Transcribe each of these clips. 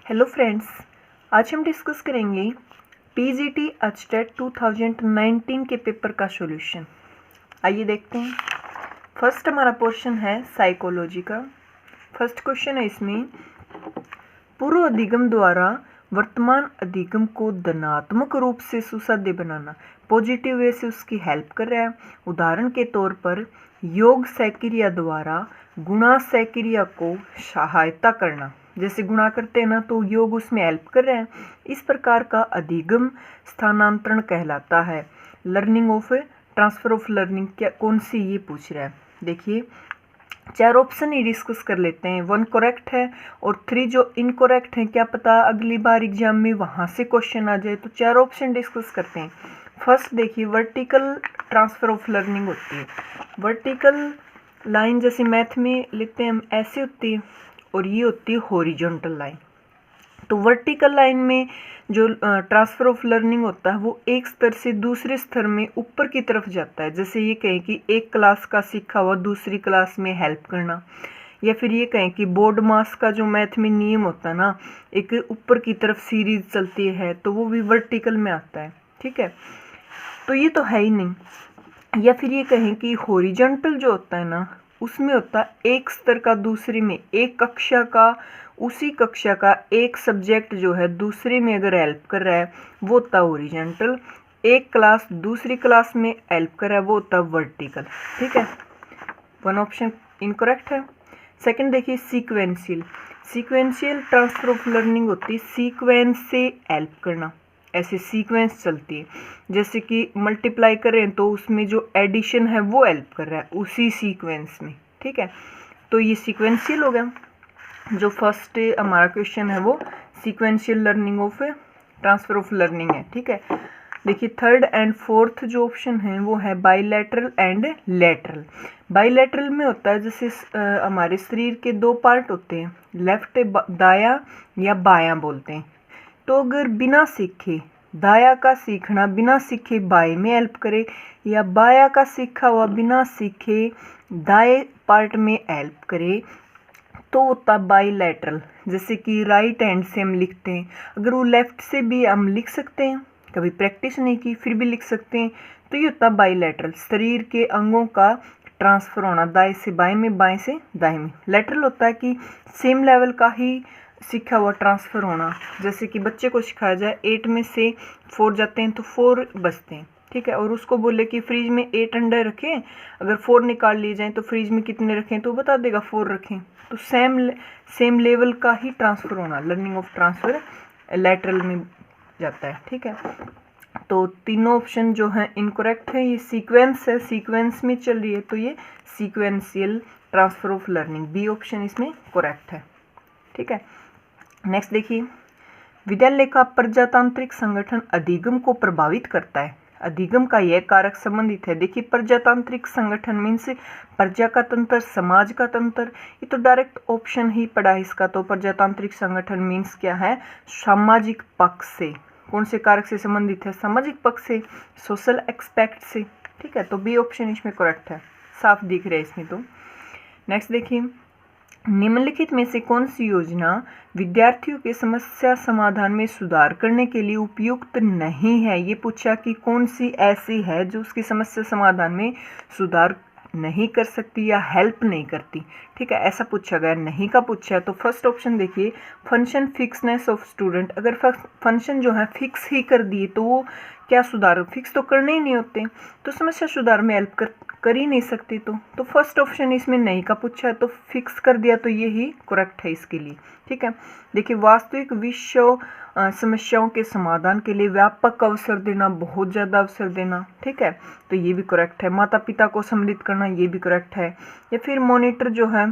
Hello friends, आज हम discuss करेंगे पीजीटी अचटेट 2019 के पेपर का सॉल्यूशन। आइए देखते हैं। फर्स्ट हमारा पोर्शन है साइकोलॉजी का। फर्स्ट क्वेश्चन है इसमें, पूर्व अधिगम द्वारा वर्तमान अधिगम को धनात्मक रूप से सुसाध्य बनाना, पॉजिटिव वे से उसकी हेल्प कर रहा है। उदाहरण के तौर पर योग सहक्रिया द्वारा गुणा सहक्रिया को सहायता करना, जैसे गुणा करते हैं ना तो योग उसमें हेल्प कर रहे हैं। इस प्रकार का अधिगम स्थानांतरण कहलाता है। Learning of transfer of learning क्या कौन सी, ये पूछ रहा है। देखिए चार ऑप्शन ही डिस्कस कर लेते हैं। 1 करेक्ट है और 3 जो इनकरेक्ट है, क्या पता अगली बार एग्जाम में वहाँ से क्वेश्चन आ जाए। तो चार ऑप्शन डिस्कस करते हैं। फर्स्ट देखिए, वर्टिकल ट्रांसफर ऑफ लर्निंग होती है। वर्टिकल लाइन जैसे मैथ में लिखते हैं हम, ऐसे होती है, और ये होती है हॉरिजॉन्टल लाइन। तो वर्टिकल लाइन में जो ट्रांसफर ऑफ लर्निंग होता है वो एक स्तर से दूसरे स्तर में ऊपर की तरफ जाता है। जैसे ये कहें कि एक क्लास का सीखा हुआ दूसरी क्लास में हेल्प करना, या फिर ये कहें कि बोर्ड मास का जो मैथ में नियम होता है ना, एक ऊपर की तरफ सीरीज चलती है, तो वो भी वर्टिकल में आता है। ठीक है, तो ये तो है ही नहीं। या फिर ये कहें कि हॉरिजॉन्टल जो होता है ना, उसमें होता है एक स्तर का दूसरे में, एक कक्षा का उसी कक्षा का एक सब्जेक्ट जो है दूसरे में अगर हेल्प कर रहा है वो होता है हॉरिजॉन्टल। एक क्लास दूसरी क्लास में हेल्प कर रहा है वो होता है वर्टिकल। ठीक है, 1 ऑप्शन इनकरेक्ट है। सेकंड देखिए, sequential. Sequential transfer of learning होती है सीक्वेंस से हेल्प करना। ऐसे सीक्वेंस चलती है, जैसे कि मल्टीप्लाई करें तो उसमें जो एडिशन है वो हेल्प कर रहा है उसी सीक्वेंस में। ठीक है, तो ये सीक्वेंशियल हो गया। जो फर्स्ट हमारा क्वेश्चन है वो sequential learning of transfer of learning है। ठीक है, देखिए थर्ड एंड फोर्थ जो ऑप्शन है वो है बाइलैटरल एंड लैटरल। बाइलैटरल में होता है जैसे हमारे शरीर के दो पार्ट होते हैं, लेफ्ट दाया या बायां बोलते हैं। तो अगर बिना सीखे दाया का सीखना बिना सीखे बाएं में हेल्प करे, या बाया का सीखा हुआ बिना सीखे दाएं पार्ट में हेल्प करे, तो होता बाइलैटरल। जैसे कि राइट हैंड से हम लिखते हैं, अगर वो लेफ्ट से भी हम लिख सकते हैं, कभी प्रैक्टिस नहीं की फिर भी लिख सकते हैं, तो ये होता बाइलैटरल। शरीर के अंगों का ट्रांसफर होना, दाएं से बाएं में, बाएं से दाएं में। लैटरल होता है कि सेम लेवल का ही सीखा हुआ ट्रांसफर होना। जैसे कि बच्चे को सिखाया जाए 8 में से 4 जाते हैं तो 4 बचते हैं। ठीक है, और उसको बोले कि फ्रिज में 8 अंडे रखें, अगर 4 निकाल लिए जाएं तो फ्रिज में कितने रखें, तो बता देगा 4 रखें। तो सेम लेवल का ही ट्रांसफर होना, लर्निंग ऑफ ट्रांसफर लैटरल में जाता है। ठीक है, तो तीनों ऑप्शन जो है इनकरेक्ट है। ये सीक्वेंस है, सीक्वेंस में चल रही है, तो ये sequential transfer of learning, B option इसमें करेक्ट है। ठीक है, नेक्स्ट देखिए, विद्यालय का प्रजातांत्रिक संगठन अधिगम को प्रभावित करता है। अधिगम का यह कारक संबंधित है। देखिए प्रजातांत्रिक संगठन मीन्स प्रजा का तंत्र, समाज का तंत्र, ये तो डायरेक्ट ऑप्शन ही पड़ा है इसका। तो प्रजातांत्रिक संगठन मीन्स क्या है, सामाजिक पक्ष से। कौन से कारक से संबंधित है, सामाजिक पक्ष से, सोशल एक्सपेक्ट से। ठीक है, तो बी ऑप्शन इसमें करेक्ट है, साफ दिख रहा है इसमें। तो नेक्स्ट देखिए, निम्नलिखित में से कौन सी योजना विद्यार्थियों के समस्या समाधान में सुधार करने के लिए उपयुक्त नहीं है। ये पूछा कि कौन सी ऐसी है जो उसकी समस्या समाधान में सुधार नहीं कर सकती या हेल्प नहीं करती। ठीक है, ऐसा पूछा गया, नहीं का पूछा है। तो फर्स्ट ऑप्शन देखिए, फंक्शन फिक्सनेस ऑफ स्टूडेंट। अगर फंक्शन जो है फिक्स ही कर दिए तो वो क्या सुधार, फिक्स तो करने ही नहीं होते, तो समस्या सुधार में हेल्प कर ही नहीं सकती। तो फर्स्ट ऑप्शन इसमें नहीं का पूछा है, तो फिक्स कर दिया, तो ये ही करेक्ट है इसके लिए। ठीक है, देखिए वास्तविक विश्व समस्याओं के समाधान के लिए व्यापक अवसर देना, बहुत ज़्यादा अवसर देना। ठीक है, तो ये भी करेक्ट है। माता पिता को सम्मिलित करना, ये भी करेक्ट है। या फिर मॉनिटर जो है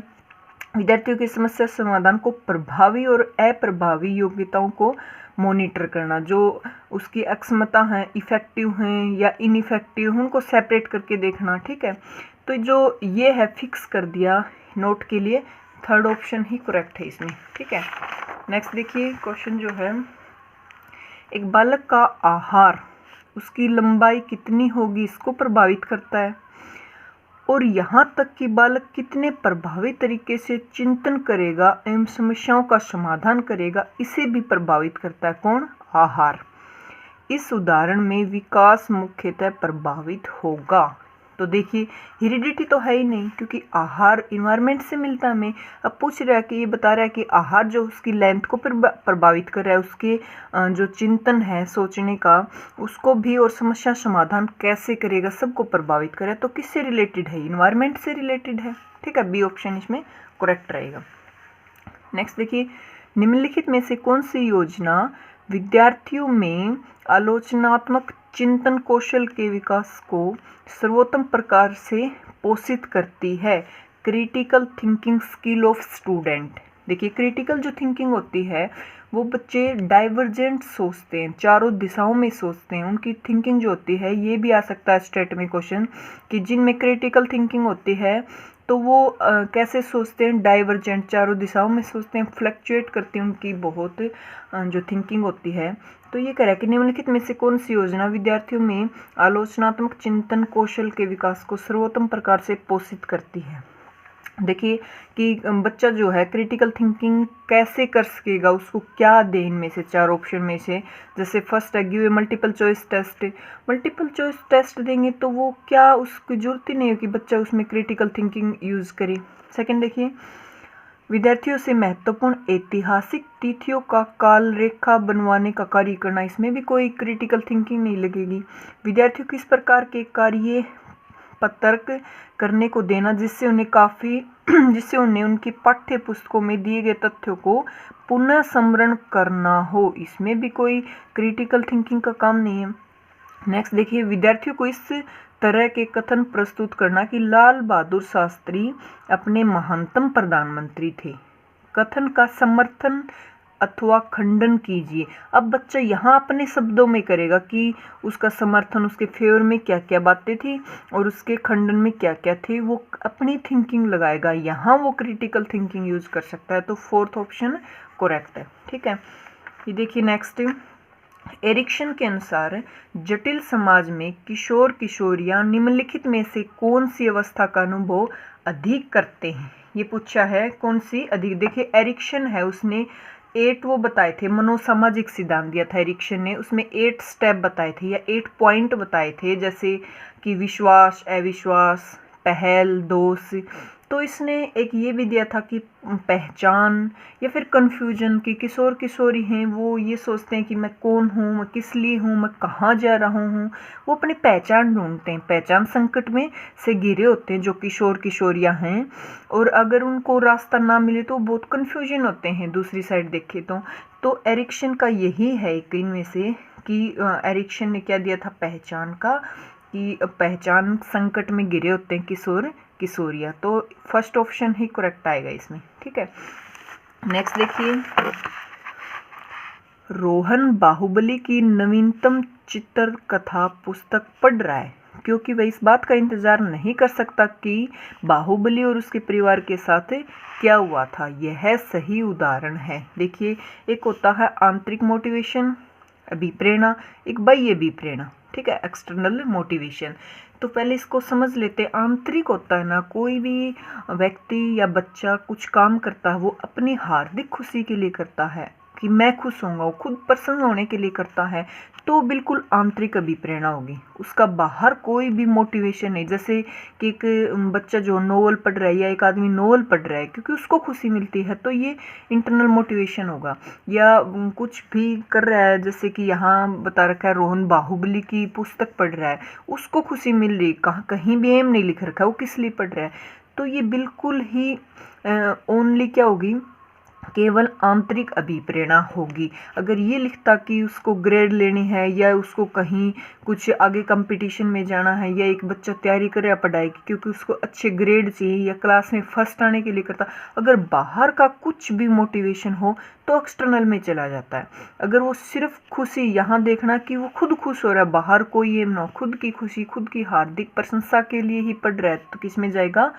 विद्यार्थियों की समस्या समाधान को प्रभावी और अप्रभावी योग्यताओं को मॉनिटर करना, जो उसकी अक्षमता हैं, इफेक्टिव हैं या इनइफेक्टिव, उनको सेपरेट करके देखना। ठीक है, तो जो ये है फिक्स कर दिया नोट के लिए, थर्ड ऑप्शन ही करेक्ट है इसमें। ठीक है, नेक्स्ट देखिए क्वेश्चन जो है, एक बालक का आहार उसकी लंबाई कितनी होगी इसको प्रभावित करता है, और यहाँ तक कि बालक कितने प्रभावी तरीके से चिंतन करेगा एवं समस्याओं का समाधान करेगा, इसे भी प्रभावित करता है कौन? आहार। इस उदाहरण में विकास मुख्यतः प्रभावित होगा। तो देखिए हेरिडिटी तो है ही नहीं, क्योंकि आहार इन्वायरमेंट से मिलता है हमें। अब पूछ रहा है कि ये बता रहा है कि आहार जो उसकी लेंथ को प्रभावित कर रहा है, उसके जो चिंतन है सोचने का उसको भी, और समस्या समाधान कैसे करेगा सबको प्रभावित करे, तो किससे रिलेटेड है? इन्वायरमेंट से रिलेटेड है। ठीक है, बी ऑप्शन इसमें करेक्ट रहेगा। नेक्स्ट देखिए, निम्नलिखित में से कौन सी योजना विद्यार्थियों में आलोचनात्मक चिंतन कौशल के विकास को सर्वोत्तम प्रकार से पोषित करती है? Critical thinking skill of student. देखिए क्रिटिकल जो थिंकिंग होती है वो बच्चे डाइवर्जेंट सोचते हैं, चारों दिशाओं में सोचते हैं। उनकी थिंकिंग जो होती है, ये भी आ सकता है स्टेट में क्वेश्चन, कि जिनमें क्रिटिकल थिंकिंग होती है तो वो कैसे सोचते हैं? डाइवर्जेंट, चारों दिशाओं में सोचते हैं, फ्लक्चुएट करती हैं उनकी बहुत जो थिंकिंग होती है। तो ये कह रहा है कि निम्नलिखित में से कौन सी योजना विद्यार्थियों में आलोचनात्मक चिंतन कौशल के विकास को सर्वोत्तम प्रकार से पोषित करती है? देखिए कि बच्चा जो है क्रिटिकल थिंकिंग कैसे कर सकेगा, उसको क्या दे इनमें से चार ऑप्शन में से। जैसे फर्स्ट है give a multiple choice test. Multiple choice test देंगे तो वो क्या, उसकी जरूरत ही नहीं है कि बच्चा उसमें क्रिटिकल थिंकिंग यूज़ करे। सेकंड देखिए, विद्यार्थियों से महत्वपूर्ण ऐतिहासिक तिथियों का काल रेखा बनवाने का कार्य करना, इसमें भी कोई क्रिटिकल थिंकिंग नहीं लगेगी। विद्यार्थियों किस प्रकार के कार्य पतर्क करने को देना जिससे उन्हें उनकी पाठ्य पुस्तकों में दिए गए तथ्यों को पुनः स्मरण करना हो, इसमें भी कोई क्रिटिकल थिंकिंग का काम नहीं है। नेक्स्ट देखिए, विद्यार्थियों को इस तरह के कथन प्रस्तुत करना कि लाल बहादुर शास्त्री अपने महानतम प्रधानमंत्री थे। कथन का समर्थन अथवा खंडन कीजिए। अब बच्चा यहाँ अपने शब्दों में करेगा कि उसका समर्थन, उसके फेवर में क्या क्या बातें थी और उसके खंडन में क्या क्या थे, वो अपनी थिंकिंग लगाएगा। यहाँ वो क्रिटिकल थिंकिंग यूज कर सकता है। तो फोर्थ ऑप्शन करेक्ट है। ठीक है, ये देखिए नेक्स्ट, एरिक्सन के अनुसार जटिल समाज में किशोर किशोरियां निम्नलिखित में से कौन सी अवस्था का अनुभव अधिक करते हैं? ये पूछा है कौन सी अधिक। देखिए एरिक्सन है, उसने 8 वो बताए थे, मनोसामाजिक सिद्धांत दिया था एरिक्सन ने, उसमें 8 स्टेप बताए थे या 8 पॉइंट बताए थे, जैसे कि विश्वास, अविश्वास, पहल, दोष। तो इसने एक ये भी दिया था कि पहचान या फिर कन्फ्यूजन, कि किशोर किशोरी हैं वो ये सोचते हैं कि मैं कौन हूँ, मैं किस लिए हूँ, मैं कहाँ जा रहा हूँ, वो अपनी पहचान ढूंढते हैं, पहचान संकट में से घिरे होते हैं जो किशोर किशोरियाँ हैं। और अगर उनको रास्ता ना मिले तो बहुत कन्फ्यूजन होते हैं दूसरी साइड देखें तो एरिक्सन का यही है एक इनमें से, कि एरिक्सन ने क्या दिया था पहचान का, कि पहचान संकट में घिरे होते हैं किशोर किशोरिया। तो फर्स्ट ऑप्शन ही करेक्ट आएगा इसमें। ठीक है, नेक्स्ट देखिए, रोहन बाहुबली की नवीनतम चित्रकथा पुस्तक पढ़ रहा है क्योंकि वह इस बात का इंतजार नहीं कर सकता कि बाहुबली और उसके परिवार के साथ क्या हुआ था। यह सही उदाहरण है। देखिए एक होता है आंतरिक मोटिवेशन, अभिप्रेरणा, एक बाह्य अभिप्रेरणा। ठीक है, एक्सटर्नल मोटिवेशन। तो पहले इसको समझ लेते। आंतरिक होता है ना, कोई भी व्यक्ति या बच्चा कुछ काम करता है वो अपनी हार्दिक खुशी के लिए करता है, कि मैं खुश होऊंगा, वो खुद प्रसन्न होने के लिए करता है, तो बिल्कुल आंतरिक अभिप्रेरणा होगी, उसका बाहर कोई भी मोटिवेशन नहीं। जैसे कि एक बच्चा जो नोवेल पढ़ रहा है या एक आदमी नोवेल पढ़ रहा है क्योंकि उसको खुशी मिलती है, तो ये इंटरनल मोटिवेशन होगा। या कुछ भी कर रहा है, जैसे कि यहाँ बता रखा है रोहन बाहुबली की पुस्तक पढ़ रहा है, उसको खुशी मिल रही, कहीं भी एम नहीं लिख रखा है, वो किस लिए पढ़ रहा है। तो ये बिल्कुल ही ओनली क्या होगी, केवल आंतरिक अभिप्रेरणा होगी। अगर ये लिखता कि उसको ग्रेड लेनी है या उसको कहीं कुछ आगे कंपटीशन में जाना है, या एक बच्चा तैयारी कर रहा है पढ़ाई की क्योंकि उसको अच्छे ग्रेड चाहिए या क्लास में फर्स्ट आने के लिए करता, अगर बाहर का कुछ भी मोटिवेशन हो तो एक्सटर्नल में चला जाता है। अगर वो सिर्फ खुशी, यहाँ देखना कि वो खुद खुश हो रहा है, बाहर कोई एम ना हो, खुद की खुशी, खुद की हार्दिक प्रशंसा के लिए ही पढ़ रहा है, तो किस में जाएगा,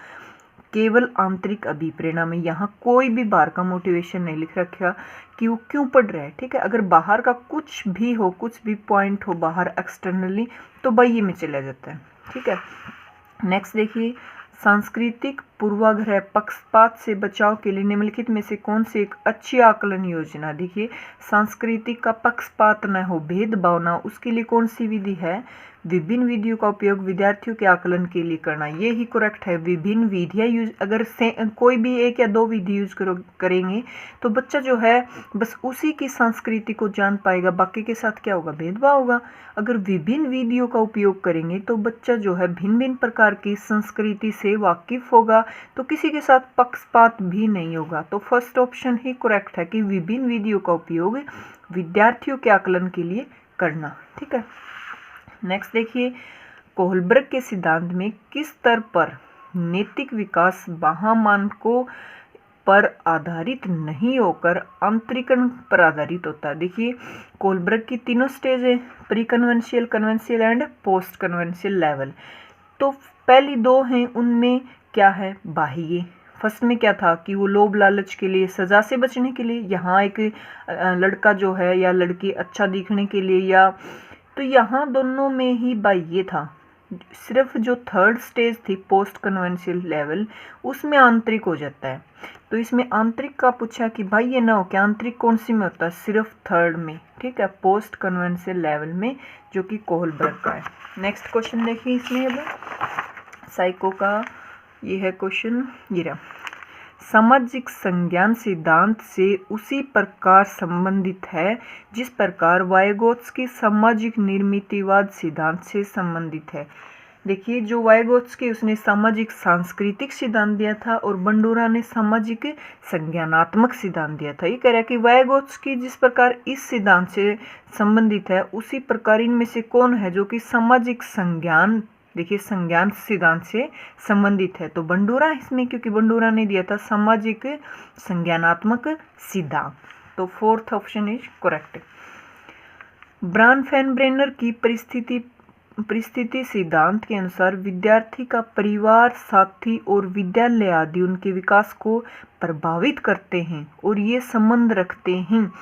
केवल आंतरिक अभिप्रेरणा में। यहाँ कोई भी बाहर का मोटिवेशन नहीं लिख रखा कि वो क्यों पढ़ रहा है। ठीक है, अगर बाहर का कुछ भी हो, कुछ भी पॉइंट हो बाहर एक्सटर्नली, तो बाह्य में चला जाता है। ठीक है, नेक्स्ट देखिए, सांस्कृतिक पूर्वाग्रह पक्षपात से बचाव के लिए निम्नलिखित में से कौन सी एक अच्छी आकलन योजना। देखिए, सांस्कृतिक का पक्षपात न हो, भेदभाव न हो, उसके लिए कौन सी विधि है, विभिन्न विधियों का उपयोग विद्यार्थियों के आकलन के लिए करना। ये ही करेक्ट है। विभिन्न विधियाँ यूज, अगर कोई भी एक या दो विधि यूज करेंगे तो बच्चा जो है बस उसी की संस्कृति को जान पाएगा, बाकी के साथ क्या होगा, भेदभाव होगा। अगर विभिन्न विधियों का उपयोग करेंगे तो बच्चा जो है भिन्न भिन्न प्रकार की संस्कृति से वाकिफ होगा, तो किसी के साथ पक्षपात भी नहीं होगा। तो फर्स्ट ऑप्शन ही करेक्ट है कि विभिन्न विधियों का उपयोग विद्यार्थियों के आकलन के लिए करना। ठीक है, नेक्स्ट देखिए, कोहलबर्ग के सिद्धांत में किस स्तर पर नैतिक विकास बाह्य मानकों पर आधारित नहीं होकर आंतरिकरण पर आधारित होता है। देखिए, कोहलबर्ग की तीनों स्टेज है, pre conventional, conventional and post conventional level. तो पहली दो हैं, उनमें क्या है, बाह्य। फर्स्ट में क्या था कि वो लोभ लालच के लिए, सजा से बचने के लिए, यहाँ एक लड़का जो है या लड़की अच्छा दिखने के लिए, या तो यहाँ दोनों में ही बाह्य था। सिर्फ जो थर्ड स्टेज थी पोस्ट कन्वेंशियल लेवल, उसमें आंतरिक हो जाता है। तो इसमें आंतरिक का पूछा कि बाह्य ना हो, क्या आंतरिक कौन सी में होता है, सिर्फ थर्ड में। ठीक है, पोस्ट कन्वेंशियल लेवल में, जो कि कोहलबर्ग का है। नेक्स्ट क्वेश्चन देखिए, इसमें अब साइको का ये है क्वेश्चन, ये रहा, सामाजिक संज्ञान सिद्धांत से उसी प्रकार संबंधित है जिस प्रकार वाइगोत्स्की सामाजिक निर्मितिवाद सिद्धांत से संबंधित है। देखिए, जो वाइगोत्स्की उसने सामाजिक सांस्कृतिक सिद्धांत दिया था और बंडूरा ने सामाजिक संज्ञानात्मक सिद्धांत दिया था। ये कह रहा है कि वाइगोत्स्की जिस प्रकार इस सिद्धांत से संबंधित है, उसी प्रकार इनमें से कौन है जो कि सामाजिक संज्ञान, देखिए संज्ञान सिद्धांत से संबंधित है, तो बंडूरा इसमें, क्योंकि बंडूरा ने दिया था सामाजिक संज्ञानात्मक सिद्धांत। तो फोर्थ ऑप्शन इज करेक्ट। ब्रानफेनब्रेनर की परिस्थिति सिद्धांत के अनुसार विद्यार्थी का परिवार, साथी और विद्यालय आदि उनके विकास को प्रभावित करते हैं और ये संबंध रखते हैं।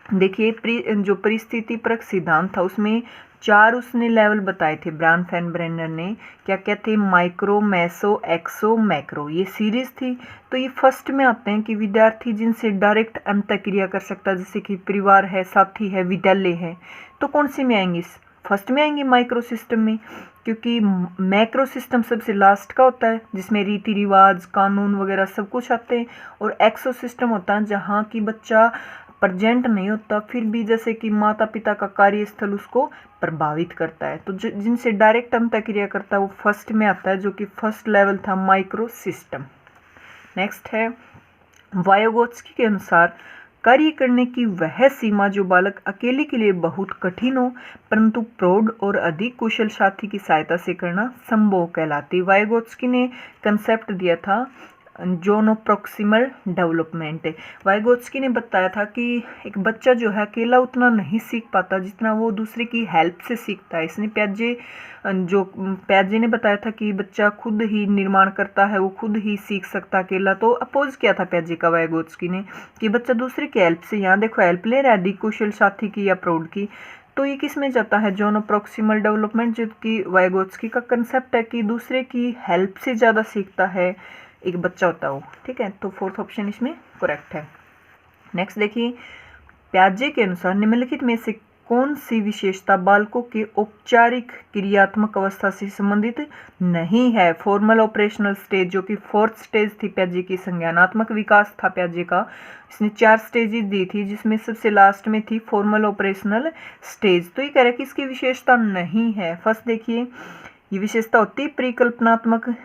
देखिए, जो परिस्थिति परक सिद्धांत था उसमें 4 उसने लेवल बताए थे ब्रानफेनब्रेनर ने, क्या क्या थे, माइक्रो, मेसो, एक्सो, मैक्रो, ये सीरीज थी। तो ये फर्स्ट में आते हैं कि विद्यार्थी जिनसे डायरेक्ट अंतःक्रिया कर सकता है, जैसे कि परिवार है, साथी है, विद्यालय है, तो कौन से में आएंगे, फर्स्ट में आएंगे माइक्रो सिस्टम में, क्योंकि मैक्रो सिस्टम सबसे लास्ट का होता है जिसमें रीति रिवाज, कानून वगैरह सब कुछ आते हैं, और एक्सो सिस्टम होता है जहाँ की बच्चा प्रेजेंट नहीं होता, फिर भी जैसे कि माता पिता का कार्यस्थल उसको प्रभावित करता है। तो जिनसे डायरेक्ट अंतःक्रिया करता है वो फर्स्ट में आता है, जो कि फर्स्ट लेवल था माइक्रो सिस्टम। नेक्स्ट है, वाइगोत्स्की के अनुसार कार्य करने की वह सीमा जो बालक अकेले के लिए बहुत कठिन हो परंतु प्रौढ़ और अधिक कुशल साथी की सहायता से करना संभव कहलाती। वाइगोत्स्की ने कंसेप्ट दिया था जोनो प्रॉक्सिमल डेवलपमेंट। वाइगोत्स्की ने बताया था कि एक बच्चा जो है अकेला उतना नहीं सीख पाता जितना वो दूसरे की हेल्प से सीखता है। इसने प्याजे ने बताया था कि बच्चा खुद ही निर्माण करता है, वो खुद ही सीख सकता अकेला। तो अपोज किया था प्याजे का वाइगोत्स्की ने कि बच्चा दूसरे की हेल्प से, यहाँ देखो हेल्प ले रहा है अधिक कुशल साथी की या प्रौढ़ की, तो ये किस में जाता है, जोनो प्रॉक्सिमल डेवलपमेंट, जो कि वाइगोत्स्की का कंसेप्ट है कि दूसरे की हेल्प से ज़्यादा सीखता है एक बच्चा होता हो। ठीक है, तो फोर्थ ऑप्शन इसमें करेक्ट है। नेक्स्ट देखिए, प्याजे के अनुसार निम्नलिखित में से कौन सी विशेषता बालकों के औपचारिक क्रियात्मक अवस्था से संबंधित नहीं है। फॉर्मल ऑपरेशनल स्टेज, जो कि फोर्थ स्टेज थी प्याजे की, संज्ञानात्मक विकास था प्याजे का, इसने 4 स्टेजेस दी थी जिसमें सबसे लास्ट में थी फॉर्मल ऑपरेशनल स्टेज। तो ये कह रहा है कि इसकी विशेषता नहीं है। फर्स्ट देखिए, ये विशेषता होती है परिकल्पनात्मक,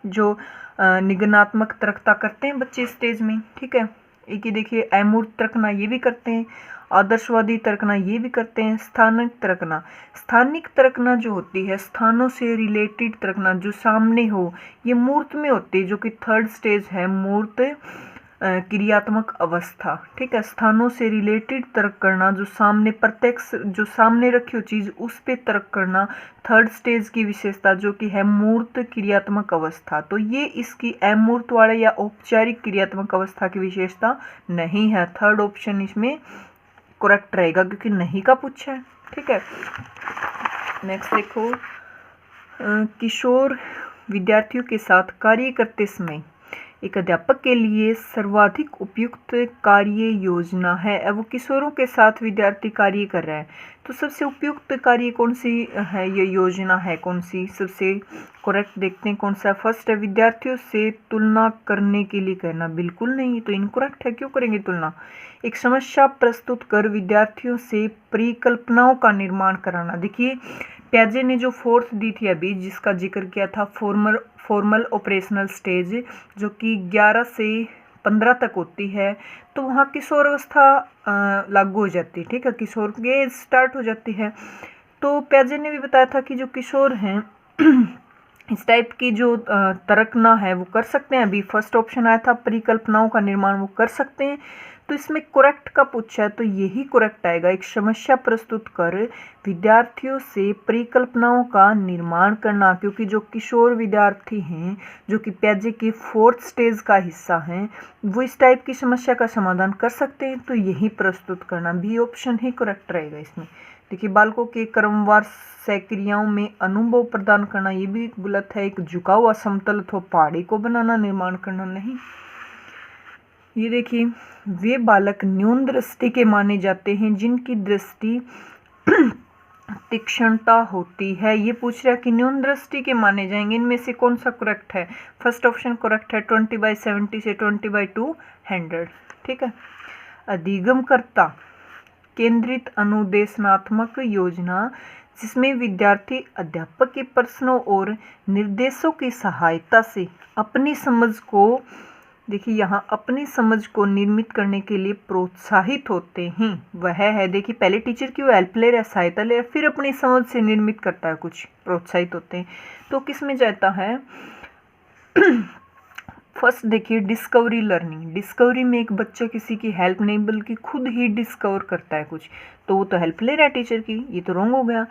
जो निगनात्मक तर्कता करते हैं बच्चे स्टेज में। ठीक है, एक ही देखिए अमूर्त तर्कना ये भी करते हैं, आदर्शवादी तर्कना ये भी करते हैं, स्थानिक तर्कना। स्थानिक तर्कना जो होती है, स्थानों से रिलेटेड तर्कना जो सामने हो, ये मूर्त में होती है, जो कि थर्ड स्टेज है मूर्त क्रियात्मक अवस्था। ठीक है, स्थानों से रिलेटेड तर्क करना, जो सामने प्रत्यक्ष, जो सामने रखी हो चीज उस पे तर्क करना, थर्ड स्टेज की विशेषता जो कि है मूर्त क्रियात्मक अवस्था। तो ये इसकी अमूर्त वाले या औपचारिक क्रियात्मक अवस्था की विशेषता नहीं है। थर्ड ऑप्शन इसमें करेक्ट रहेगा क्योंकि नहीं का पूछा है। ठीक है, नेक्स्ट देखो, किशोर विद्यार्थियों के साथ कार्य करते समय एक अध्यापक के लिए सर्वाधिक उपयुक्त कार्य योजना है। अब वो किशोरों के साथ विद्यार्थी कार्य कर रहा है, तो सबसे उपयुक्त कार्य कौन सी है, ये योजना है कौन सी, सबसे करेक्ट देखते हैं कौन सा। फर्स्ट है विद्यार्थियों से तुलना करने के लिए कहना, बिल्कुल नहीं, तो इनकरेक्ट है, क्यों करेंगे तुलना। एक समस्या प्रस्तुत कर विद्यार्थियों से परिकल्पनाओं का निर्माण कराना। देखिए प्याजे ने जो फोर्थ दी थी अभी, जिसका जिक्र किया था, फॉर्मल ऑपरेशनल स्टेज, जो कि 11 से 15 तक होती है, तो वहाँ किशोर अवस्था लागू हो जाती है, ठीक है, किशोर के स्टार्ट हो जाती है। तो प्याजे ने भी बताया था कि जो किशोर हैं इस टाइप की जो तर्कना है वो कर सकते हैं। अभी फर्स्ट ऑप्शन आया था परिकल्पनाओं का निर्माण, वो कर सकते हैं। तो इसमें करेक्ट का पूछा है तो यही करेक्ट आएगा। एक समस्या प्रस्तुत कर विद्यार्थियों से परिकल्पनाओं का निर्माण करना, क्योंकि जो किशोर विद्यार्थी हैं जो कि प्याजे के फोर्थ स्टेज का हिस्सा हैं, वो इस टाइप की समस्या का समाधान कर सकते हैं, तो यही प्रस्तुत करना, बी ऑप्शन ही करेक्ट रहेगा इसमें। देखिए बालकों के क्रमवार सक्रियाओं में अनुभव प्रदान करना, ये भी गलत है। एक झुका हुआ समतल अथवा पहाड़ी को बनाना, निर्माण करना नहीं। ये देखिए वे बालक न्यून दृष्टि के माने जाते हैं जिनकी दृष्टि तीक्ष्णता होती है। ये पूछ रहा है कि न्यून दृष्टि के माने जाएंगे, इनमें से कौन सा करेक्ट है। फर्स्ट ऑप्शन करेक्ट है, 20/70 से 20/200, ठीक है। अधिगमकर्ता केंद्रित अनुदेशनात्मक योजना, जिसमें विद्यार्थी अध्यापक के प्रश्नों और निर्देशों की सहायता से अपनी समझ को, देखिए यहाँ अपनी समझ को निर्मित करने के लिए प्रोत्साहित होते हैं, वह है। देखिए पहले टीचर की वो हेल्प ले रहा है, सहायता ले रहा है, फिर अपनी समझ से निर्मित करता है कुछ, प्रोत्साहित होते हैं। तो किस में जाता है फर्स्ट देखिए डिस्कवरी लर्निंग। डिस्कवरी में एक बच्चा किसी की हेल्प नहीं बल्कि खुद ही डिस्कवर करता है कुछ, तो वो तो हेल्प ले रहा है टीचर की, ये तो रॉन्ग हो गया।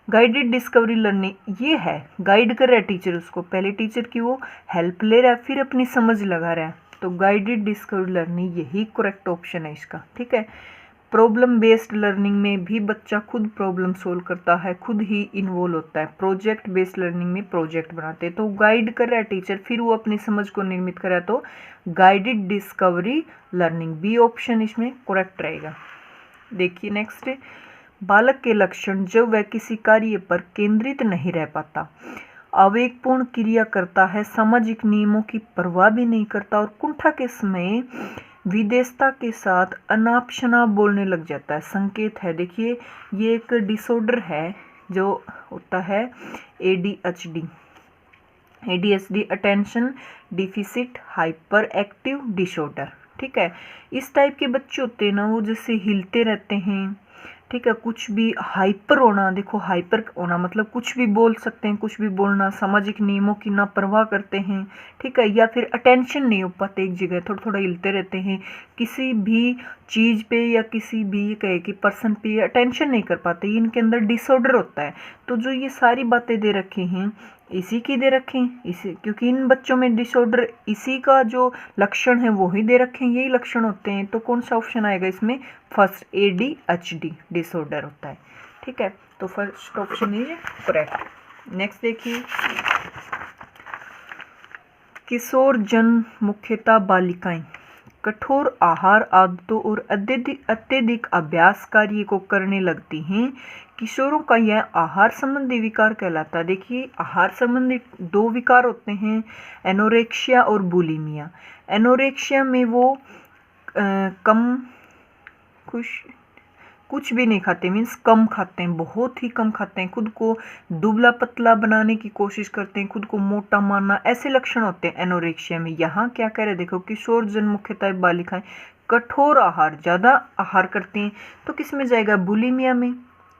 गाइडेड डिस्कवरी लर्निंग ये है, गाइड कर रहा है टीचर उसको, पहले टीचर की वो हेल्प ले रहा है फिर अपनी समझ लगा रहा है, तो गाइडेड डिस्कवरी लर्निंग यही करेक्ट ऑप्शन है इसका, ठीक है। प्रॉब्लम बेस्ड लर्निंग में भी बच्चा खुद प्रॉब्लम सोल्व करता है, खुद ही इन्वॉल्व होता है। प्रोजेक्ट बेस्ड लर्निंग में प्रोजेक्ट बनाते हैं, तो गाइड कर रहा है टीचर फिर वो अपनी समझ को निर्मित कर रहा है, तो guided discovery learning, B option इसमें करेक्ट रहेगा। देखिए नेक्स्ट, बालक के लक्षण, जब वह किसी कार्य पर केंद्रित नहीं रह पाता, आवेगपूर्ण क्रिया करता है, सामाजिक नियमों की परवाह भी नहीं करता और कुंठा के समय विदेशता के साथ अनाप शनाप बोलने लग जाता है, संकेत है। देखिए ये एक डिसऑर्डर है जो होता है ADHD, ADHD attention deficit hyper active disorder, ठीक है। इस टाइप के बच्चे होते हैं ना, वो जैसे हिलते रहते हैं, ठीक है, कुछ भी हाइपर होना, देखो हाइपर होना मतलब कुछ भी बोल सकते हैं, कुछ भी बोलना, सामाजिक नियमों की ना परवाह करते हैं, ठीक है, या फिर अटेंशन नहीं हो पाते एक जगह, थोड़ा थोड़ा हिलते रहते हैं, किसी भी चीज़ पे या किसी भी कहे कि पर्सन पे अटेंशन नहीं कर पाते, इनके अंदर डिसऑर्डर होता है। तो जो ये सारी बातें दे रखी हैं इसी की दे रखे हैं, इसी, क्योंकि इन बच्चों में डिसऑर्डर इसी का जो लक्षण है वो ही दे रखे हैं, यही लक्षण होते हैं, तो कौन सा ऑप्शन आएगा इसमें, फर्स्ट ADHD डिसऑर्डर होता है, ठीक है, तो first option is correct. Next देखिए, किशोर जन मुख्यतः बालिकाएं कठोर आहार आदतों और अत्यधिक अभ्यास कार्य को करने लगती हैं। किशोरों का यह आहार संबंधी विकार कहलाता है। देखिए आहार संबंधी दो विकार होते हैं, एनोरेक्सिया और बुलिमिया। एनोरेक्सिया में वो कम कुछ भी नहीं खाते, मीन्स कम खाते हैं, बहुत ही कम खाते हैं, खुद को दुबला पतला बनाने की कोशिश करते हैं, खुद को मोटा मानना, ऐसे लक्षण होते हैं एनोरेक्सिया में। यहाँ क्या कह रहे हैं, देखो किशोर जन मुख्यतः बालिकाएं कठोर आहार, ज़्यादा आहार करती हैं, तो किस में जाएगा, बुलिमिया में,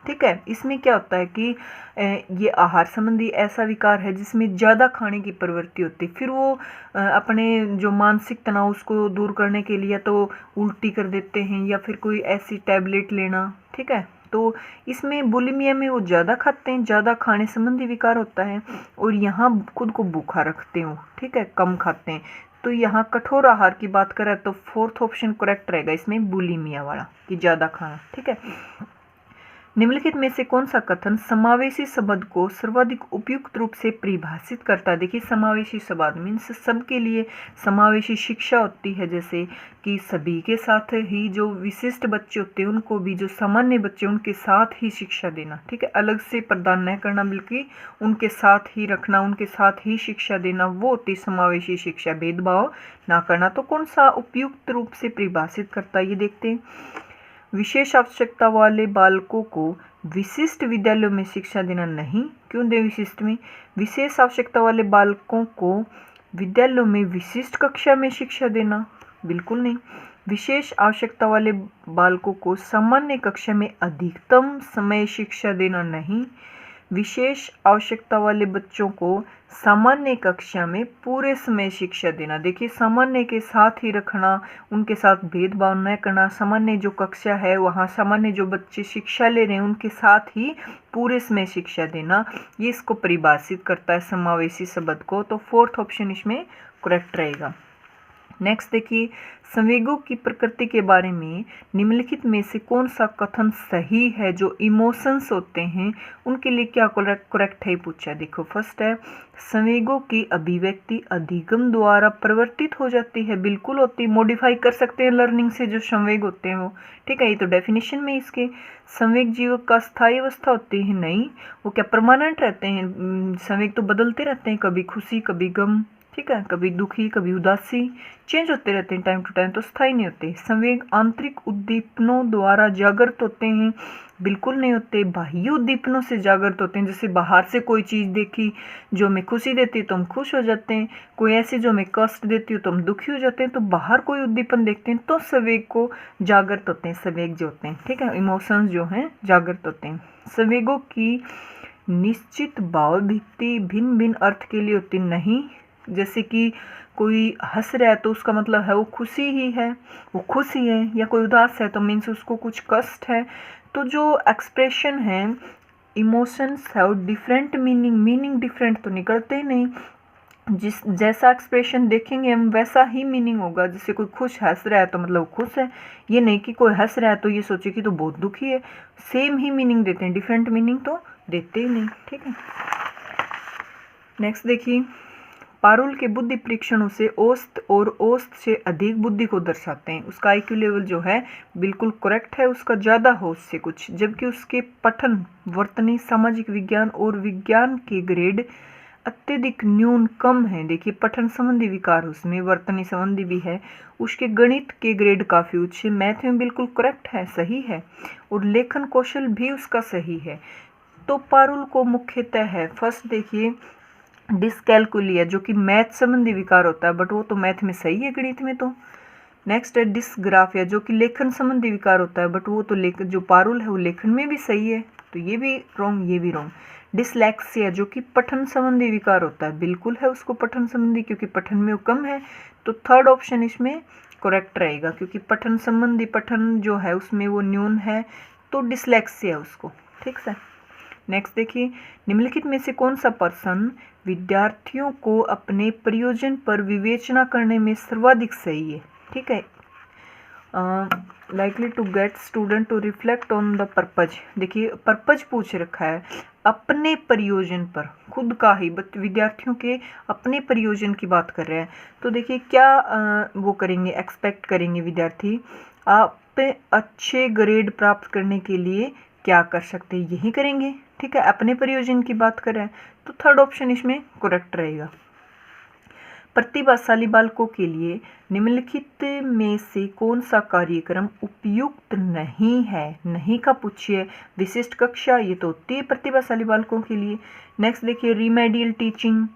ठीक है। इसमें क्या होता है कि ये आहार संबंधी ऐसा विकार है जिसमें ज़्यादा खाने की प्रवृत्ति होती है, फिर वो अपने जो मानसिक तनाव उसको दूर करने के लिए तो उल्टी कर देते हैं या फिर कोई ऐसी टैबलेट लेना, ठीक है। तो इसमें बुलिमिया में वो ज़्यादा खाते हैं, ज़्यादा खाने संबंधी विकार होता है, और यहाँ खुद को भूखा रखते हो, ठीक है, कम खाते हैं। तो यहाँ कठोर आहार की बात करें तो फोर्थ ऑप्शन करेक्ट रहेगा इसमें, बुलिमिया वाला, कि ज़्यादा खाना, ठीक है। निम्नलिखित में से कौन सा कथन समावेशी शब्द को सर्वाधिक उपयुक्त रूप से परिभाषित करता है। देखिए समावेशी शब्द मीन्स सबके लिए समावेशी शिक्षा होती है, जैसे कि सभी के साथ ही जो विशिष्ट बच्चे होते हैं उनको भी, जो सामान्य बच्चे उनके साथ ही शिक्षा देना, ठीक है, अलग से प्रदान न करना बल्कि उनके साथ ही रखना, उनके साथ ही शिक्षा देना, वो होती समावेशी शिक्षा, भेदभाव ना करना। तो कौन सा उपयुक्त रूप से परिभाषित करता है ये देखते हैं। विशेष आवश्यकता वाले बालकों को विशिष्ट विद्यालयों में शिक्षा देना नहीं। क्यों दे विशिष्ट में? विशेष आवश्यकता वाले बालकों को विद्यालयों में विशिष्ट कक्षा में शिक्षा देना, बिल्कुल नहीं। विशेष आवश्यकता वाले बालकों को सामान्य कक्षा में अधिकतम समय शिक्षा देना नहीं। विशेष आवश्यकता वाले बच्चों को सामान्य कक्षा में पूरे समय शिक्षा देना। देखिए सामान्य के साथ ही रखना, उनके साथ भेदभाव न करना, सामान्य जो कक्षा है वहाँ सामान्य जो बच्चे शिक्षा ले रहे हैं उनके साथ ही पूरे समय शिक्षा देना, ये इसको परिभाषित करता है समावेशी शब्द को। तो फोर्थ ऑप्शन इसमें करेक्ट रहेगा। नेक्स्ट देखिए, संवेगों की प्रकृति के बारे में निम्नलिखित में से कौन सा कथन सही है। जो इमोशंस होते हैं उनके लिए क्या करेक्ट है पूछा। देखो फर्स्ट है, संवेगों की अभिव्यक्ति अधिगम द्वारा परिवर्तित हो जाती है, बिल्कुल होती, मॉडिफाई कर सकते हैं लर्निंग से जो संवेग होते हैं वो, ठीक है, ये तो डेफिनेशन में इसके। संवेग जीव का स्थायी अवस्था होती है, नहीं, वो क्या परमानेंट रहते हैं, संवेग तो बदलते रहते हैं, कभी खुशी कभी गम, ठीक है, कभी दुखी कभी उदासी, चेंज होते रहते हैं टाइम टू टाइम, तो स्थायी नहीं होते। संवेग आंतरिक उद्दीपनों द्वारा जागृत होते हैं, बिल्कुल नहीं होते। बाह्य उद्दीपनों से जागृत होते हैं, जैसे बाहर से कोई चीज़ देखी जो हमें खुशी देती है तो हम खुश हो जाते हैं, कोई ऐसी जो हमें कष्ट देती हो तो हम दुखी हो जाते हैं। तो बाहर कोई उद्दीपन देखते हैं तो संवेग को जागृत होते हैं, संवेग जो होते हैं, ठीक है, इमोशंस जो हैं जागृत होते हैं। संवेगों की निश्चित भावभित्ति भिन्न भिन्न अर्थ के लिए होती नहीं। जैसे कि कोई हंस रहा है तो उसका मतलब है वो खुशी ही है, वो खुश ही है, या कोई उदास है तो मीन्स उसको कुछ कष्ट है। तो जो एक्सप्रेशन है, emotions have different meaning different तो निकलते ही नहीं। जिस जैसा एक्सप्रेशन देखेंगे हम वैसा ही मीनिंग होगा। जैसे कोई खुश हंस रहा है तो मतलब वो खुश है, ये नहीं कि कोई हंस रहा है तो ये सोचे कि तो बहुत दुखी है, सेम ही मीनिंग देते हैं, डिफरेंट मीनिंग तो देते ही नहीं, ठीक है। नेक्स्ट देखिए, पारुल के बुद्धि परीक्षणों से औसत और औसत से अधिक बुद्धि को दर्शाते हैं। उसका IQ लेवल जो है बिल्कुल करेक्ट है, उसका ज़्यादा हो उससे कुछ, जबकि उसके पठन वर्तनी सामाजिक विज्ञान और विज्ञान के ग्रेड अत्यधिक न्यून कम है। देखिए पठन संबंधी विकार उसमें, वर्तनी संबंधी भी है, उसके गणित के ग्रेड काफ़ी उच्च है, मैथ में बिल्कुल करेक्ट है, सही है, और लेखन कौशल भी उसका सही है। तो पारुल को मुख्यतः है, फर्स्ट देखिए डिसकैलकुलिया जो कि मैथ संबंधी विकार होता है, बट वो तो मैथ में सही है, गणित में तो। नेक्स्ट है डिस्ग्राफिया जो कि लेखन संबंधी विकार होता है, बट वो तो जो पारुल है वो लेखन में भी सही है, तो ये भी रॉन्ग, ये भी रॉन्ग। डिसलेक्सिया जो कि पठन संबंधी विकार होता है, बिल्कुल है उसको पठन संबंधी, क्योंकि पठन में वो कम है, तो थर्ड ऑप्शन इसमें करेक्ट रहेगा, क्योंकि पठन संबंधी पठन जो है उसमें वो न्यून है, तो डिसलेक्सिया उसको, ठीक है। नेक्स्ट देखिए, निम्नलिखित में से कौन सा पर्सन विद्यार्थियों को अपने प्रयोजन पर विवेचना करने में सर्वाधिक सही है, ठीक है। Likely to get student to reflect on the purpose. देखिए पर्पज पूछ रखा है, अपने प्रयोजन पर, खुद का ही, विद्यार्थियों के अपने प्रयोजन की बात कर रहे हैं। तो देखिए क्या वो करेंगे, एक्सपेक्ट करेंगे विद्यार्थी, आप अच्छे ग्रेड प्राप्त करने के लिए क्या कर सकते हैं, यही करेंगे, ठीक है, अपने प्रयोजन की बात कर रहे हैं, तो थर्ड ऑप्शन इसमें करेक्ट रहेगा। प्रतिभाशाली बालकों के लिए निम्नलिखित में से कौन सा कार्यक्रम उपयुक्त नहीं है। नहीं का पूछिए, विशिष्ट कक्षा ये तो होती है प्रतिभाशाली बालकों के लिए। नेक्स्ट देखिए, रिमेडियल टीचिंग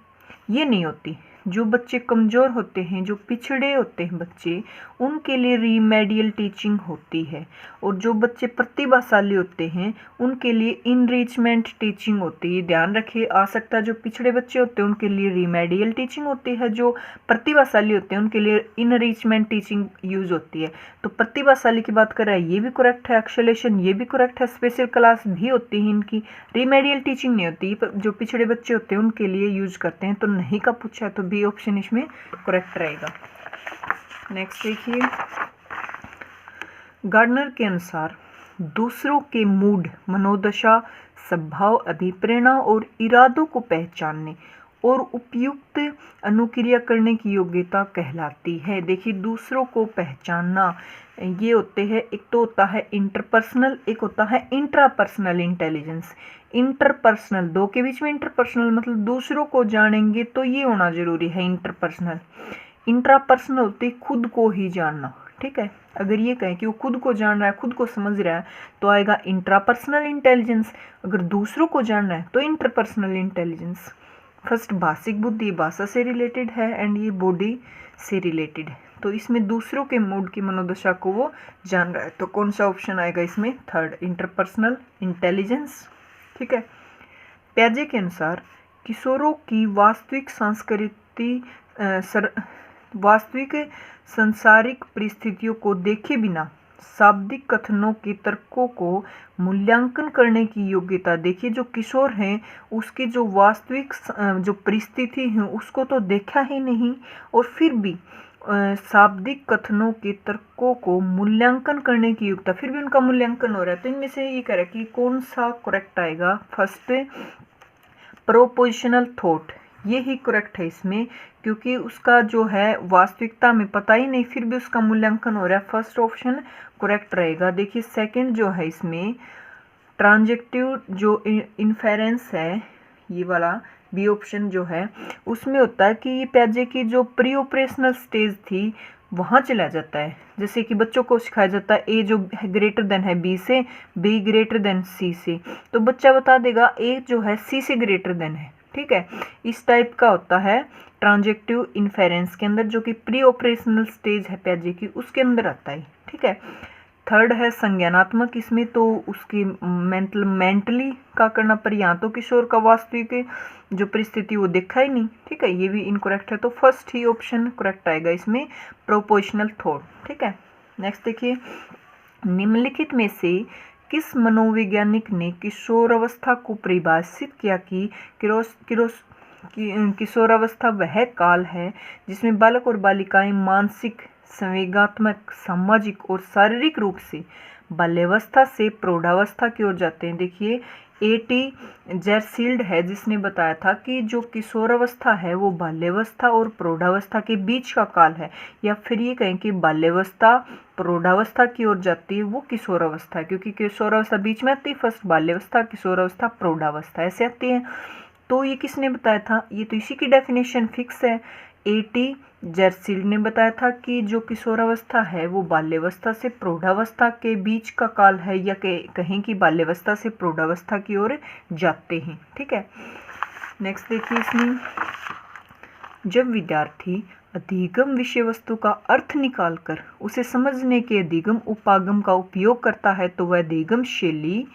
ये नहीं होती। जो बच्चे कमज़ोर होते हैं, जो पिछड़े होते हैं बच्चे, उनके लिए रिमेडियल टीचिंग होती है, और जो बच्चे प्रतिभाशाली होते हैं उनके लिए इनरिचमेंट टीचिंग होती है। ध्यान रखिए, आ सकता है जो पिछड़े बच्चे होते हैं उनके लिए रिमेडियल टीचिंग होती है, जो प्रतिभाशाली होते हैं उनके लिए इनरिचमेंट टीचिंग यूज होती है। तो प्रतिभाशाली की बात कर रहा है, ये भी करेक्ट है। एक्सेलेरेशन ये भी करेक्ट है। स्पेशल क्लास भी होती है इनकी, रिमेडियल टीचिंग नहीं होती, जो पिछड़े बच्चे होते हैं उनके लिए यूज करते हैं। तो नहीं का पूछा है, तो बी ऑप्शन इसमें करेक्ट रहेगा। नेक्स्ट देखिए, गार्डनर के अनुसार दूसरों के मूड, मनोदशा, स्वभाव, अभिप्रेरणा और इरादों को पहचानने और उपयुक्त अनुक्रिया करने की योग्यता कहलाती है। देखिए दूसरों को पहचानना ये होते हैं, एक तो होता है इंटरपर्सनल, एक होता है इंट्रापर्सनल इंटेलिजेंस। इंटरपर्सनल, दो के बीच में इंटरपर्सनल मतलब दूसरों को जानेंगे तो ये होना जरूरी है इंटरपर्सनल। इंट्रापर्सनल होती खुद को ही जानना, ठीक है। अगर ये कहें कि वो खुद को जान रहा है, खुद को समझ रहा है तो आएगा इंट्रापर्सनल इंटेलिजेंस। अगर दूसरों को जान रहा है तो इंटरपर्सनल इंटेलिजेंस। फर्स्ट भाषिक बुद्धि भाषा से रिलेटेड है एंड ये बॉडी से रिलेटेड है, तो इसमें दूसरों के मूड की मनोदशा को वो जान रहा है। तो कौन सा ऑप्शन आएगा इसमें? थर्ड, इंटरपर्सनल इंटेलिजेंस, ठीक है। प्याजे के अनुसार किशोरों की वास्तविक सांसारिक परिस्थितियों को देखे बिना शाब्दिक कथनों के तर्कों को मूल्यांकन करने की योग्यता। देखिए जो किशोर हैं उसकी जो वास्तविक जो परिस्थिति है उसको तो देखा ही नहीं और फिर भी शाब्दिक कथनों के तर्कों को मूल्यांकन करने की योग्यता, फिर भी उनका मूल्यांकन हो रहा है। तो इनमें से ये कह रहा है कि कौन सा करेक्ट आएगा? फर्स्ट प्रोपोजिशनल थॉट, ये ही करेक्ट है इसमें, क्योंकि उसका जो है वास्तविकता में पता ही नहीं फिर भी उसका मूल्यांकन हो रहा है। फर्स्ट ऑप्शन करेक्ट रहेगा। देखिए सेकंड जो है इसमें ट्रांजेक्टिव जो इन्फेरेंस है, ये वाला बी ऑप्शन जो है उसमें होता है कि ये प्याजे की जो प्री ऑपरेशनल स्टेज थी वहाँ चला जाता है। जैसे कि बच्चों को सिखाया जाता है ए जो ग्रेटर देन है बी से, बी ग्रेटर देन सी से, तो बच्चा बता देगा ए जो है सी से ग्रेटर देन है, ठीक है। इस टाइप का होता है ट्रांजेक्टिव इन्फेरेंस के अंदर, जो कि प्री ऑपरेशनल स्टेज है प्याजे की, उसके अंदर आता है, ठीक है। थर्ड है संज्ञानात्मक, इसमें तो उसकी मेंटली का करना पर यहाँ तो किशोर का वास्तविक जो परिस्थिति वो देखा ही नहीं, ठीक है। ये भी इनकरेक्ट है, तो फर्स्ट ही ऑप्शन करेक्ट आएगा इसमें, प्रोपोजिशनल थॉट, ठीक है। नेक्स्ट देखिए, निम्नलिखित में से किस मनोवैज्ञानिक ने किशोरावस्था को परिभाषित किया कि किशोरावस्था वह काल है जिसमें बालक और बालिकाएं मानसिक, संवेगात्मक, सामाजिक और शारीरिक रूप से बाल्यावस्था से प्रौढ़ावस्था की ओर जाते हैं। देखिए A.T. जेरसील्ड है जिसने बताया था कि जो किशोरावस्था है वो बाल्यावस्था और प्रौढ़ावस्था के बीच का काल है, या फिर ये कहें कि बाल्यावस्था प्रौढ़ावस्था की ओर जाती है वो किशोरावस्था है, क्योंकि किशोरावस्था बीच में आती है, फर्स्ट बाल्यावस्था, किशोरावस्था, प्रौढ़ावस्था ऐसे आती है। तो ये किसने बताया था? ये तो इसी की डेफिनेशन फिक्स है, A.T. जेरसील्ड ने बताया था कि जो किशोरावस्था है वो बाल्यावस्था से प्रौढ़ावस्था के बीच का काल है, या कहीं कि बाल्यावस्था से प्रौढ़ावस्था की ओर जाते हैं, ठीक है। नेक्स्ट देखिए, इसमें जब विद्यार्थी अधिगम विषय वस्तु का अर्थ निकालकर उसे समझने के अधिगम उपागम का उपयोग करता है तो वह अधिगम शैली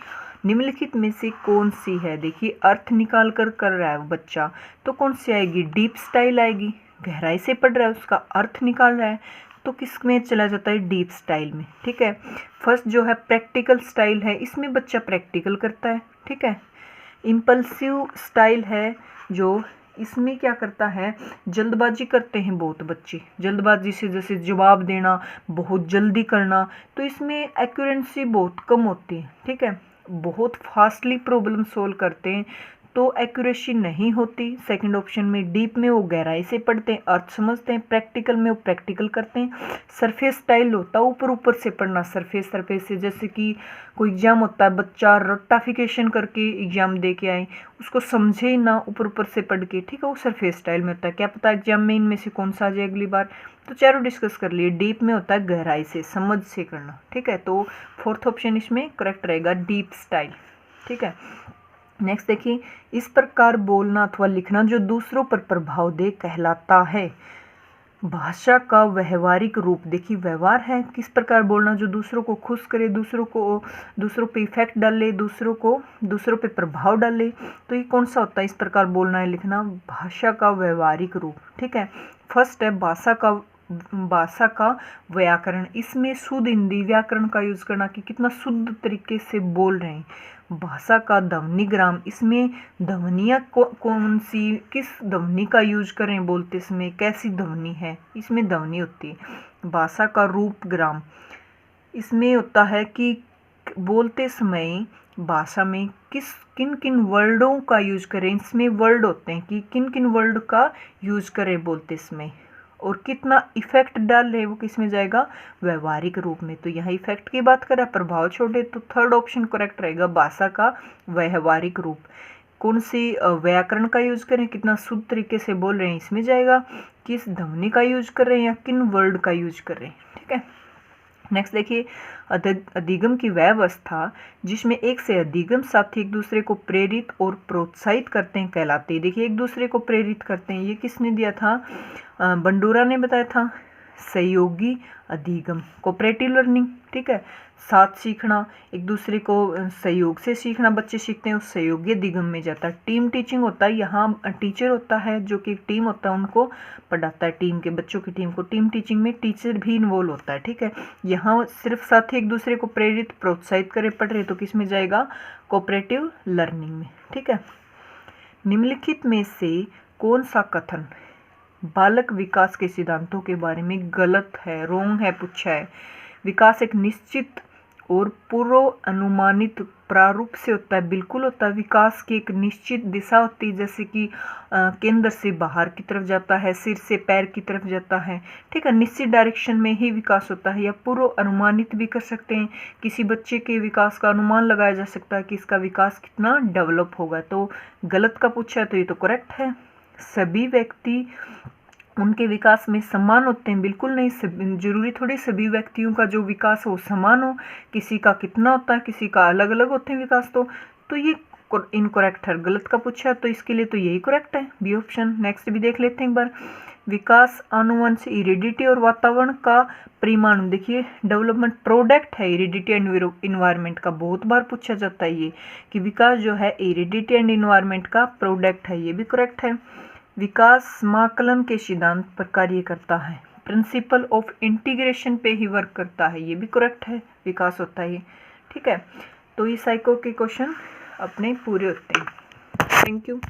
निम्नलिखित में से कौन सी है? देखिए अर्थ निकाल कर रहा है बच्चा, तो कौन सी आएगी? डीप स्टाइल आएगी, गहराई से पढ़ रहा है उसका अर्थ निकाल रहा है, तो किस में चला जाता है? डीप स्टाइल में, ठीक है। फर्स्ट जो है प्रैक्टिकल स्टाइल है, इसमें बच्चा प्रैक्टिकल करता है, ठीक है। इम्पल्सिव स्टाइल है जो इसमें क्या करता है? जल्दबाजी करते हैं बहुत बच्चे, जल्दबाजी से जैसे जवाब देना, बहुत जल्दी करना, तो इसमें एक्यूरेंसी बहुत कम होती है, ठीक है। बहुत फास्टली प्रॉब्लम सोल्व करते हैं तो एक्यूरेसी नहीं होती। सेकंड ऑप्शन में डीप में वो गहराई से पढ़ते हैं, अर्थ समझते हैं, प्रैक्टिकल में वो प्रैक्टिकल करते हैं। सरफेस स्टाइल होता है ऊपर ऊपर से पढ़ना, सरफेस से, जैसे कि कोई एग्जाम होता है बच्चा रट्टाफिकेशन करके एग्जाम दे के आए, उसको समझे ना ऊपर ऊपर से पढ़ के, ठीक है, वो सरफेस स्टाइल में होता है। क्या पता एग्जाम में इनमें से कौन सा आ जाए अगली बार, तो चारों डिस्कस कर लिए। डीप में होता है गहराई से, समझ से करना, ठीक है। तो फोर्थ ऑप्शन इसमें करेक्ट रहेगा, डीप स्टाइल, ठीक है। नेक्स्ट देखिए, इस प्रकार बोलना अथवा लिखना जो दूसरों पर प्रभाव दे कहलाता है भाषा का व्यवहारिक रूप। देखिए व्यवहार है, किस प्रकार बोलना जो दूसरों को खुश करे, दूसरों पे इफेक्ट डाले, दूसरों पे प्रभाव डाले, तो ये कौन सा होता है? इस प्रकार बोलना है लिखना भाषा का व्यवहारिक रूप, ठीक है। फर्स्ट है भाषा का व्याकरण, इसमें शुद्ध हिंदी व्याकरण का यूज करना कि कितना शुद्ध तरीके से बोल रहे हैं। भाषा का ध्वनिग्राम, इसमें ध्वनियाँ कौन सी, किस ध्वनि का यूज करें बोलते समय, कैसी ध्वनि है, इसमें ध्वनि होती है। भाषा का रूपग्राम, इसमें होता है कि बोलते समय भाषा में किन किन वर्डों का यूज करें, इसमें वर्ड होते हैं कि किन किन वर्ड का यूज करें बोलते समय, और कितना इफेक्ट डाल रहे वो किस में जाएगा, व्यवहारिक रूप में। तो यहाँ इफेक्ट की बात करें, प्रभाव छोड़े तो थर्ड ऑप्शन करेक्ट रहेगा, भाषा का व्यवहारिक रूप। कौन सी व्याकरण का यूज करें, कितना शुद्ध तरीके से बोल रहे हैं इसमें जाएगा, किस ध्वनि का यूज कर रहे हैं या किन वर्ड का यूज कर रहे हैं। ठीक है, नेक्स्ट देखिए, अधिगम की वह अवस्था जिसमें एक से अधिगम साथी एक दूसरे को प्रेरित और प्रोत्साहित करते हैं कहलाती है। देखिए एक दूसरे को प्रेरित करते हैं, ये किसने दिया था, बंडूरा ने बताया था। सहयोगी अधिगम, कोऑपरेटिव लर्निंग। ठीक है, साथ सीखना, एक दूसरे को सहयोग से सीखना बच्चे सीखते हैं, उस सहयोगी अधिगम में जाता है। टीम टीचिंग होता है, यहाँ टीचर होता है जो कि टीम होता है उनको पढ़ाता है, टीम के बच्चों की टीम को। टीम टीचिंग में टीचर भी इन्वॉल्व होता है। ठीक है, यहाँ सिर्फ साथी एक दूसरे को प्रेरित प्रोत्साहित करे पढ़ रहे तो किस में जाएगा, कोऑपरेटिव लर्निंग में। ठीक है, निम्नलिखित में से कौन सा कथन बालक विकास के सिद्धांतों के बारे में गलत है, रोंग है पूछा है। विकास एक निश्चित और पूर्व अनुमानित प्रारूप से होता है, बिल्कुल होता है। विकास की एक निश्चित दिशा होती है, जैसे कि केंद्र से बाहर की तरफ जाता है, सिर से पैर की तरफ जाता है। ठीक है, निश्चित डायरेक्शन में ही विकास होता है, या पूर्व अनुमानित भी कर सकते हैं। किसी बच्चे के विकास का अनुमान लगाया जा सकता है कि इसका विकास कितना डेवलप होगा। तो गलत का पूछा है तो ये तो करेक्ट है। सभी व्यक्ति उनके विकास में समान होते हैं, बिल्कुल नहीं, जरूरी थोड़ी सभी व्यक्तियों का जो विकास हो समान हो, किसी का कितना होता है, किसी का अलग अलग होते हैं विकास। तो ये इनकरेक्ट है, गलत का पूछा तो इसके लिए तो यही करेक्ट है, बी ऑप्शन। नेक्स्ट भी देख लेते हैं एक बार। विकास आनुवंशिक हेरिडिटी और वातावरण का परिमाण, देखिए डेवलपमेंट प्रोडक्ट है हेरिडिटी एंड इन्वायरमेंट का, बहुत बार पूछा जाता है ये कि विकास जो है हेरिडिटी एंड इन्वायरमेंट का प्रोडक्ट है, ये भी करेक्ट है। विकास समाकलन के सिद्धांत पर कार्य करता है, प्रिंसिपल ऑफ इंटीग्रेशन पे ही वर्क करता है, ये भी करेक्ट है, विकास होता है ये। ठीक है, तो ये साइको के क्वेश्चन अपने पूरे होते हैं। Thank you.